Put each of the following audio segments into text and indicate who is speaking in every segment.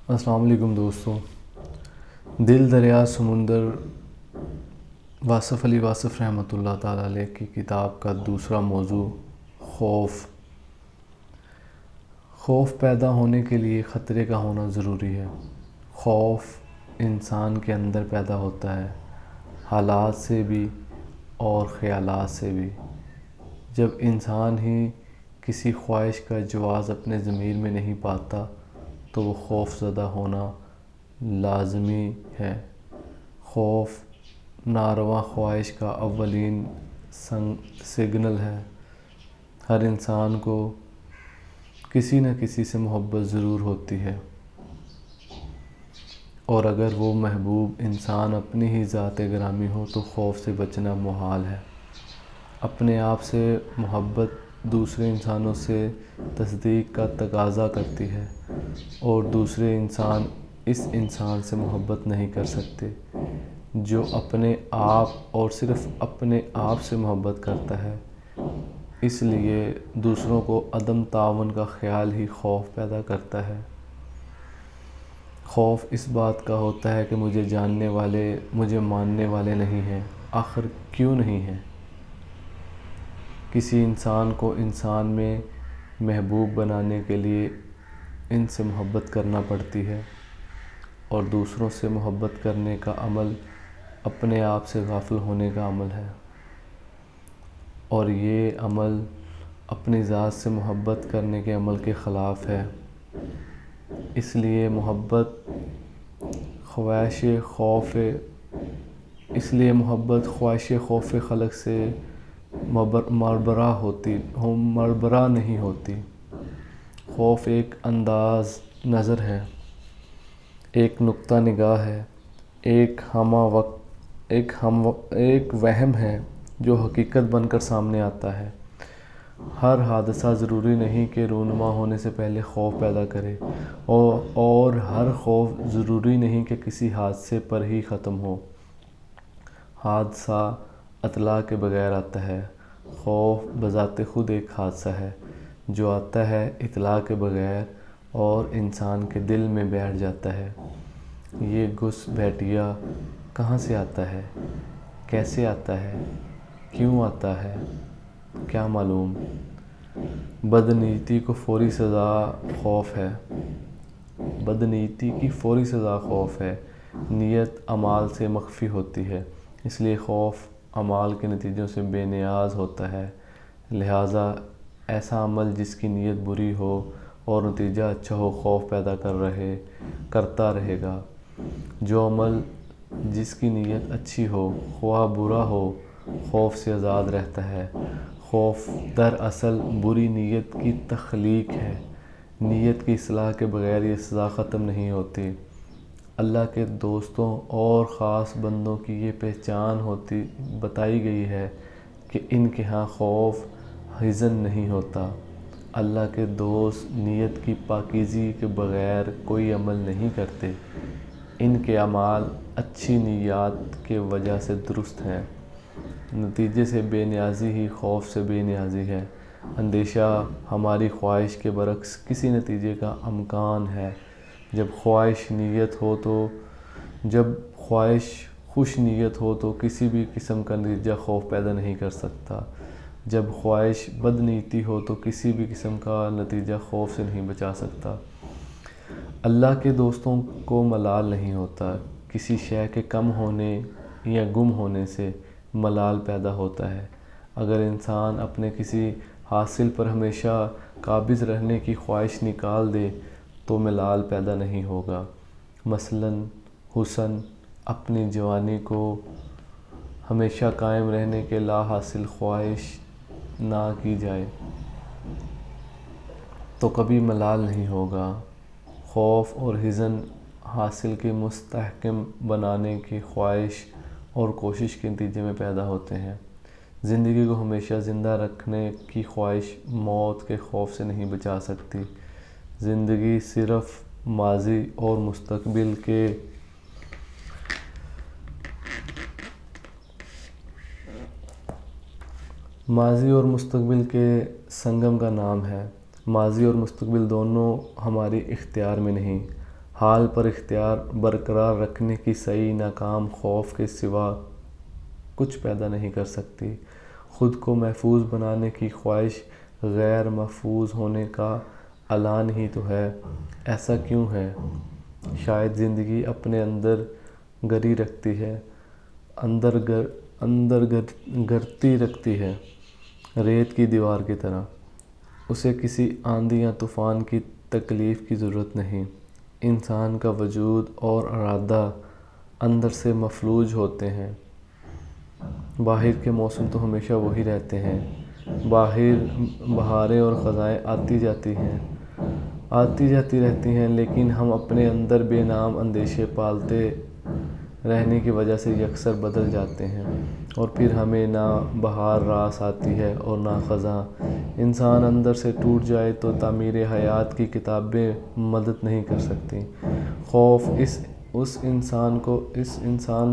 Speaker 1: السلام علیکم دوستوں. دل دریا سمندر واصف علی واصف رحمۃ اللہ تعالیٰ علیہ کی کتاب کا دوسرا موضوع خوف پیدا ہونے کے لیے خطرے کا ہونا ضروری ہے. خوف انسان کے اندر پیدا ہوتا ہے، حالات سے بھی اور خیالات سے بھی. جب انسان ہی کسی خواہش کا جواز اپنے ضمیر میں نہیں پاتا تو وہ خوف زدہ ہونا لازمی ہے. خوف ناروا خواہش کا اولین سگنل ہے. ہر انسان کو کسی نہ کسی سے محبت ضرور ہوتی ہے، اور اگر وہ محبوب انسان اپنی ہی ذات گرامی ہو تو خوف سے بچنا محال ہے. اپنے آپ سے محبت دوسرے انسانوں سے تصدیق کا تقاضا کرتی ہے، اور دوسرے انسان اس انسان سے محبت نہیں کر سکتے جو اپنے آپ اور صرف اپنے آپ سے محبت کرتا ہے. اس لیے دوسروں کو عدم تعاون کا خیال ہی خوف پیدا کرتا ہے. خوف اس بات کا ہوتا ہے کہ مجھے جاننے والے مجھے ماننے والے نہیں ہیں. آخر کیوں نہیں ہیں؟ کسی انسان کو انسان میں محبوب بنانے کے لیے ان سے محبت کرنا پڑتی ہے، اور دوسروں سے محبت کرنے کا عمل اپنے آپ سے غافل ہونے کا عمل ہے، اور یہ عمل اپنی ذات سے محبت کرنے کے عمل کے خلاف ہے. اس لیے محبت خواہش خوف خلق سے مربرا نہیں ہوتی. خوف ایک انداز نظر ہے، ایک نقطہ نگاہ ہے، ایک وہم ہے جو حقیقت بن کر سامنے آتا ہے. ہر حادثہ ضروری نہیں کہ رونما ہونے سے پہلے خوف پیدا کرے، اور ہر خوف ضروری نہیں کہ کسی حادثے پر ہی ختم ہو. حادثہ اطلاع کے بغیر آتا ہے. خوف بذات خود ایک حادثہ ہے جو آتا ہے اطلاع کے بغیر اور انسان کے دل میں بیٹھ جاتا ہے. یہ گھس بیٹھیا کہاں سے آتا ہے، کیسے آتا ہے، کیوں آتا ہے، کیا معلوم. بدنیتی کی فوری سزا خوف ہے. نیت اعمال سے مخفی ہوتی ہے، اس لیے خوف اعمال کے نتیجوں سے بے نیاز ہوتا ہے. لہٰذا ایسا عمل جس کی نیت بری ہو اور نتیجہ اچھا ہو خوف پیدا کرتا رہے گا. جو عمل جس کی نیت اچھی ہو خواہ برا ہو خوف سے آزاد رہتا ہے. خوف دراصل بری نیت کی تخلیق ہے. نیت کی اصلاح کے بغیر یہ سزا ختم نہیں ہوتی. اللہ کے دوستوں اور خاص بندوں کی یہ پہچان بتائی گئی ہے کہ ان کے ہاں خوف حزن نہیں ہوتا. اللہ کے دوست نیت کی پاکیزگی کے بغیر کوئی عمل نہیں کرتے. ان کے اعمال اچھی نیات کے وجہ سے درست ہیں. نتیجے سے بے نیازی ہی خوف سے بے نیازی ہے. اندیشہ ہماری خواہش کے برعکس کسی نتیجے کا امکان ہے. جب خواہش خوش نیت ہو تو کسی بھی قسم کا نتیجہ خوف پیدا نہیں کر سکتا. جب خواہش بد نیتی ہو تو کسی بھی قسم کا نتیجہ خوف سے نہیں بچا سکتا. اللہ کے دوستوں کو ملال نہیں ہوتا. کسی شے کے کم ہونے یا گم ہونے سے ملال پیدا ہوتا ہے. اگر انسان اپنے کسی حاصل پر ہمیشہ قابض رہنے کی خواہش نکال دے تو ملال پیدا نہیں ہوگا. مثلاً حسن اپنی جوانی کو ہمیشہ قائم رہنے کی لا حاصل خواہش نہ کی جائے تو کبھی ملال نہیں ہوگا. خوف اور حزن حاصل کے مستحکم بنانے کی خواہش اور کوشش کے نتیجے میں پیدا ہوتے ہیں. زندگی کو ہمیشہ زندہ رکھنے کی خواہش موت کے خوف سے نہیں بچا سکتی. زندگی صرف ماضی اور مستقبل کے سنگم کا نام ہے. ماضی اور مستقبل دونوں ہمارے اختیار میں نہیں. حال پر اختیار برقرار رکھنے کی صحیح ناکام خوف کے سوا کچھ پیدا نہیں کر سکتی۔ خود کو محفوظ بنانے کی خواہش غیر محفوظ ہونے کا اعلان ہی تو ہے۔ ایسا کیوں ہے؟ شاید زندگی اپنے اندر گری رکھتی ہے، اندر گرتی رکھتی ہے، ریت کی دیوار کی طرح۔ اسے کسی آندھی یا طوفان کی تکلیف کی ضرورت نہیں۔ انسان کا وجود اور ارادہ اندر سے مفلوج ہوتے ہیں۔ باہر کے موسم تو ہمیشہ وہی رہتے ہیں۔ بہاریں اور خزائیں آتی جاتی رہتی ہیں، لیکن ہم اپنے اندر بے نام اندیشے پالتے رہنے کی وجہ سے یکسر بدل جاتے ہیں، اور پھر ہمیں نہ بہار راس آتی ہے اور نہ خزاں۔ انسان اندر سے ٹوٹ جائے تو تعمیر حیات کی کتابیں مدد نہیں کر سکتیں۔ خوف اس انسان کو اس انسان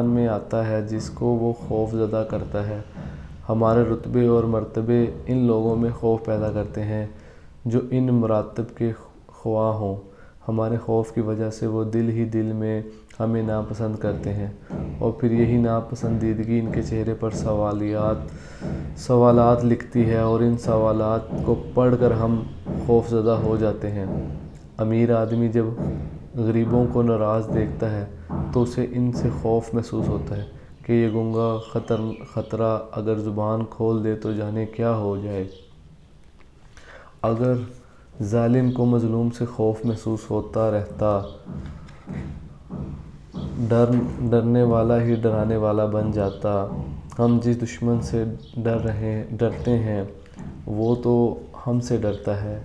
Speaker 1: میں آتا ہے جس کو وہ خوف زدہ کرتا ہے۔ ہمارے رتبے اور مرتبے ان لوگوں میں خوف پیدا کرتے ہیں جو ان مراتب کے خواہ ہوں۔ ہمارے خوف کی وجہ سے وہ دل ہی دل میں ہمیں ناپسند کرتے ہیں، اور پھر یہی ناپسندیدگی ان کے چہرے پر سوالات لکھتی ہے، اور ان سوالات کو پڑھ کر ہم خوف زدہ ہو جاتے ہیں۔ امیر آدمی جب غریبوں کو ناراض دیکھتا ہے تو اسے ان سے خوف محسوس ہوتا ہے کہ یہ گنگا خطرہ اگر زبان کھول دے تو جانے کیا ہو جائے۔ اگر ظالم کو مظلوم سے خوف محسوس ہوتا رہتا، ڈرنے والا ہی ڈرانے والا بن جاتا۔ ہم جس دشمن سے ڈرتے ہیں وہ تو ہم سے ڈرتا ہے۔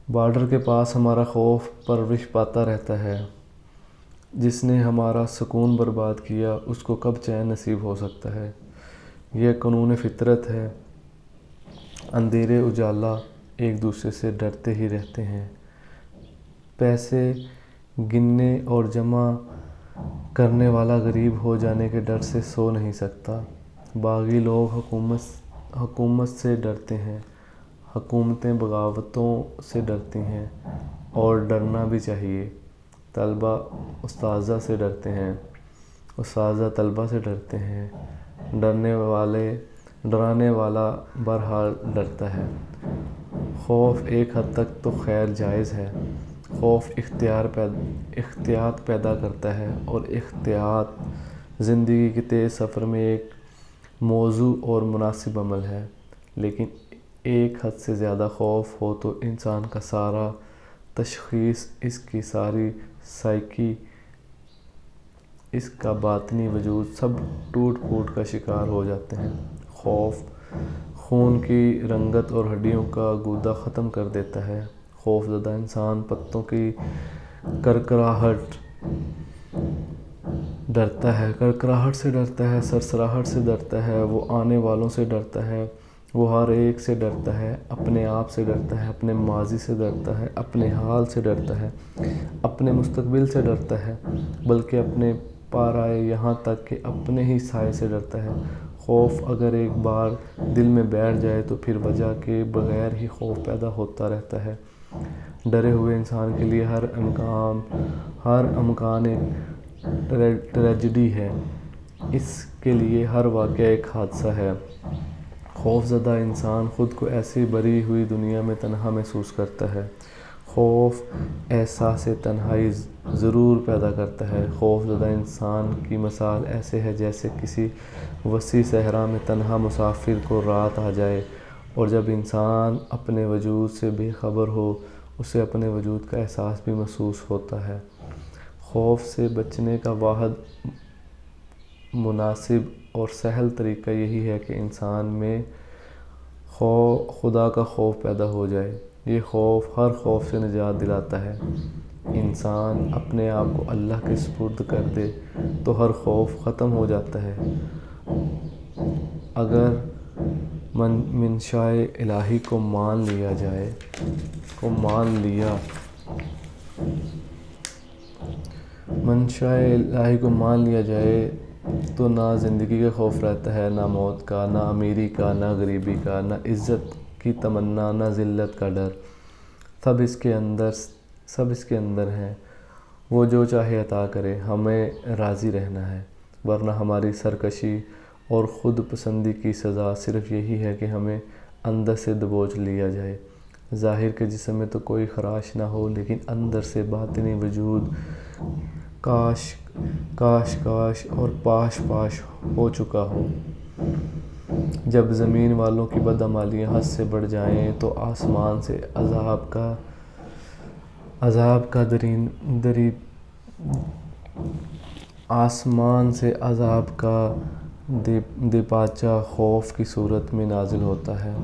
Speaker 1: بارڈر کے پاس ہمارا خوف پرورش پاتا رہتا ہے۔ جس نے ہمارا سکون برباد کیا اس کو کب چین نصیب ہو سکتا ہے؟ یہ قانون فطرت ہے۔ اندھیرے اجالا ایک دوسرے سے ڈرتے ہی رہتے ہیں۔ پیسے گننے اور جمع کرنے والا غریب ہو جانے کے ڈر سے سو نہیں سکتا۔ باغی لوگ حکومت سے ڈرتے ہیں، حکومتیں بغاوتوں سے ڈرتی ہیں، اور ڈرنا بھی چاہیے۔ طلبہ اساتذہ سے ڈرتے ہیں، اساتذہ طلبہ سے ڈرتے ہیں۔ ڈرانے والا بہرحال ڈرتا ہے۔ خوف ایک حد تک تو خیر جائز ہے۔ خوف احتیاط پیدا کرتا ہے، اور احتیاط زندگی کے تیز سفر میں ایک موزوں اور مناسب عمل ہے۔ لیکن ایک حد سے زیادہ خوف ہو تو انسان کا سارا تشخیص، اس کی ساری سائیکی، اس کا باطنی وجود سب ٹوٹ پھوٹ کا شکار ہو جاتے ہیں۔ خوف خون کی رنگت اور ہڈیوں کا گودا ختم کر دیتا ہے۔ خوف زدہ انسان پتوں کی کرکراہٹ سے ڈرتا ہے، سرسراہٹ سے ڈرتا ہے، وہ آنے والوں سے ڈرتا ہے، وہ ہر ایک سے ڈرتا ہے، اپنے آپ سے ڈرتا ہے، اپنے ماضی سے ڈرتا ہے، اپنے حال سے ڈرتا ہے، اپنے مستقبل سے ڈرتا ہے، بلکہ اپنے پارائے یہاں تک کہ اپنے ہی سائے سے ڈرتا ہے۔ خوف اگر ایک بار دل میں بیٹھ جائے تو پھر وجہ کے بغیر ہی خوف پیدا ہوتا رہتا ہے۔ ڈرے ہوئے انسان کے لیے ہر امکان ایک ٹریجڈی ہے، اس کے لیے ہر واقعہ ایک حادثہ ہے۔ خوف زدہ انسان خود کو ایسی بھری ہوئی دنیا میں تنہا محسوس کرتا ہے۔ خوف احساس تنہائی ضرور پیدا کرتا ہے۔ خوف زدہ انسان کی مثال ایسے ہے جیسے کسی وسیع صحرا میں تنہا مسافر کو رات آ جائے، اور جب انسان اپنے وجود سے بے خبر ہو اسے اپنے وجود کا احساس بھی محسوس ہوتا ہے۔ خوف سے بچنے کا واحد مناسب اور سہل طریقہ یہی ہے کہ انسان میں خدا کا خوف پیدا ہو جائے۔ یہ خوف ہر خوف سے نجات دلاتا ہے۔ انسان اپنے آپ کو اللہ کے سپرد کر دے تو ہر خوف ختم ہو جاتا ہے۔ اگر منشائے الہی کو مان لیا جائے تو نہ زندگی کا خوف رہتا ہے، نہ موت کا، نہ امیری کا، نہ غریبی کا، نہ عزت کی تمنا، نہ ذلت کا ڈر۔ سب اس کے اندر ہیں۔ وہ جو چاہے عطا کرے، ہمیں راضی رہنا ہے، ورنہ ہماری سرکشی اور خود پسندی کی سزا صرف یہی ہے کہ ہمیں اندر سے دبوچ لیا جائے۔ ظاہر کے جسم میں تو کوئی خراش نہ ہو، لیکن اندر سے باطنی وجود کاش اور پاش ہو چکا ہو۔ جب زمین والوں کی بدعمالیاں حد سے بڑھ جائیں تو آسمان سے عذاب کا دیباچہ خوف کی صورت میں نازل ہوتا ہے۔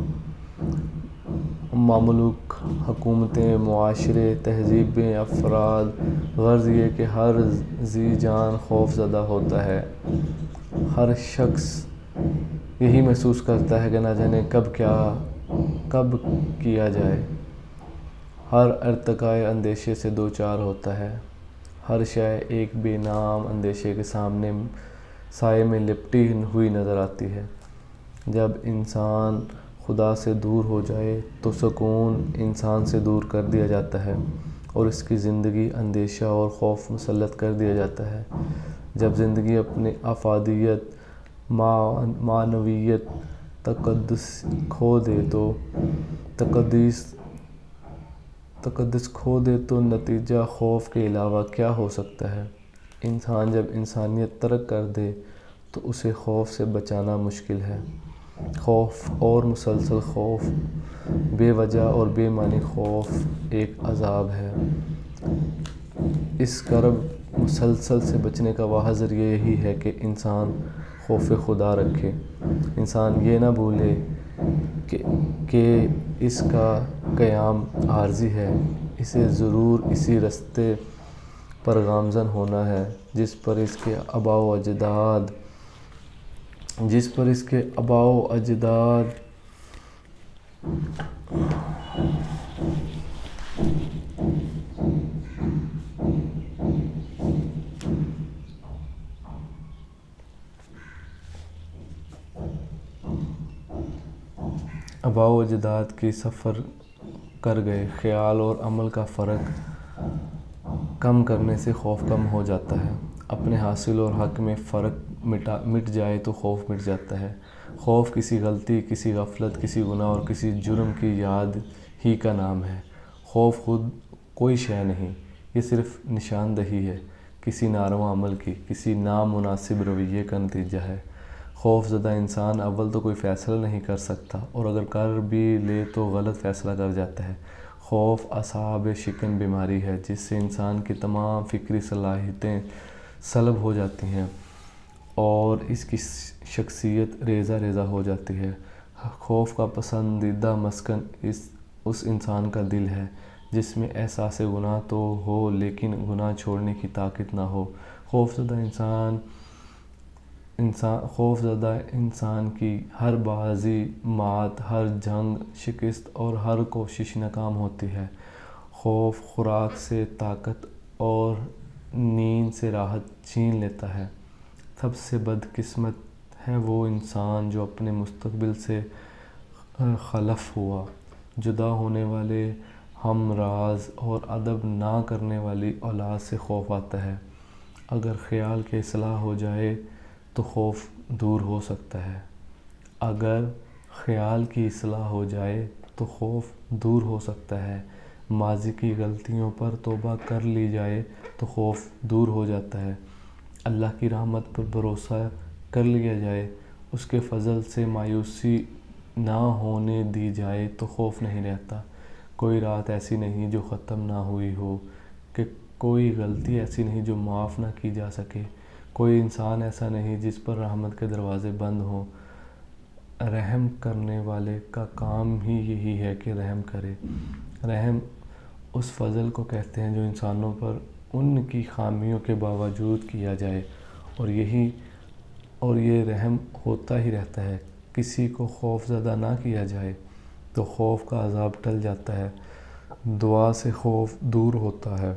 Speaker 1: ممالک، حکومتیں، معاشرے، تہذیبیں، افراد، غرض یہ کہ ہر ذی جان خوف زدہ ہوتا ہے۔ ہر شخص یہی محسوس کرتا ہے کہ نہ جانے کب کیا جائے۔ ہر ارتقائے اندیشے سے دوچار ہوتا ہے۔ ہر شے ایک بے نام اندیشے کے سائے میں لپٹی ہوئی نظر آتی ہے۔ جب انسان خدا سے دور ہو جائے تو سکون انسان سے دور کر دیا جاتا ہے اور اس کی زندگی اندیشہ اور خوف مسلط کر دیا جاتا ہے۔ جب زندگی اپنی افادیت، معنویت، تقدس کھو دے تو نتیجہ خوف کے علاوہ کیا ہو سکتا ہے؟ انسان جب انسانیت ترک کر دے تو اسے خوف سے بچانا مشکل ہے۔ خوف اور مسلسل خوف، بے وجہ اور بے معنی خوف ایک عذاب ہے۔ اس کرب مسلسل سے بچنے کا واحد ذریعہ یہی ہے کہ انسان خوف خدا رکھے۔ انسان یہ نہ بھولے کہ اس کا قیام عارضی ہے۔ اسے ضرور اسی رستے پر گامزن ہونا ہے جس پر اس کے آباء و اجداد کی سفر کر گئے۔ خیال اور عمل کا فرق کم کرنے سے خوف کم ہو جاتا ہے۔ اپنے حاصل اور حق میں فرق مٹ جائے تو خوف مٹ جاتا ہے۔ خوف کسی غلطی، کسی غفلت، کسی گناہ اور کسی جرم کی یاد ہی کا نام ہے۔ خوف خود کوئی شے نہیں، یہ صرف نشاندہی ہے کسی ناروا عمل کی، کسی نامناسب رویے کا نتیجہ ہے۔ خوف زدہ انسان اول تو کوئی فیصلہ نہیں کر سکتا اور اگر کر بھی لے تو غلط فیصلہ کر جاتا ہے۔ خوف اعصاب شکن بیماری ہے جس سے انسان کی تمام فکری صلاحیتیں سلب ہو جاتی ہیں اور اس کی شخصیت ریزہ ریزہ ہو جاتی ہے۔ خوف کا پسندیدہ مسکن اس انسان کا دل ہے جس میں احساس گناہ تو ہو لیکن گناہ چھوڑنے کی طاقت نہ ہو۔ خوف زدہ انسان کی ہر بازی مات، ہر جنگ شکست اور ہر کوشش ناکام ہوتی ہے۔ خوف خوراک سے طاقت اور نیند سے راحت چھین لیتا ہے۔ سب سے بدقسمت ہے وہ انسان جو اپنے مستقبل سے خلف ہوا، جدا ہونے والے ہم راز اور ادب نہ کرنے والی اولاد سے خوف آتا ہے۔ اگر خیال کی اصلاح ہو جائے تو خوف دور ہو سکتا ہے۔ ماضی کی غلطیوں پر توبہ کر لی جائے تو خوف دور ہو جاتا ہے۔ اللہ کی رحمت پر بھروسہ کر لیا جائے، اس کے فضل سے مایوسی نہ ہونے دی جائے تو خوف نہیں رہتا۔ کوئی رات ایسی نہیں جو ختم نہ ہوئی ہو، کہ کوئی غلطی ایسی نہیں جو معاف نہ کی جا سکے، کوئی انسان ایسا نہیں جس پر رحمت کے دروازے بند ہوں۔ رحم کرنے والے کا کام ہی یہی ہے کہ رحم کرے۔ رحم اس فضل کو کہتے ہیں جو انسانوں پر ان کی خامیوں کے باوجود کیا جائے اور یہ رحم ہوتا ہی رہتا ہے۔ کسی کو خوف زدہ نہ کیا جائے تو خوف کا عذاب ٹل جاتا ہے۔ دعا سے خوف دور ہوتا ہے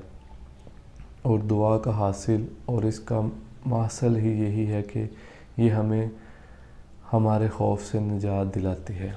Speaker 1: اور دعا کا حاصل اور اس کا ماصل ہی یہی ہے کہ یہ ہمیں ہمارے خوف سے نجات دلاتی ہے۔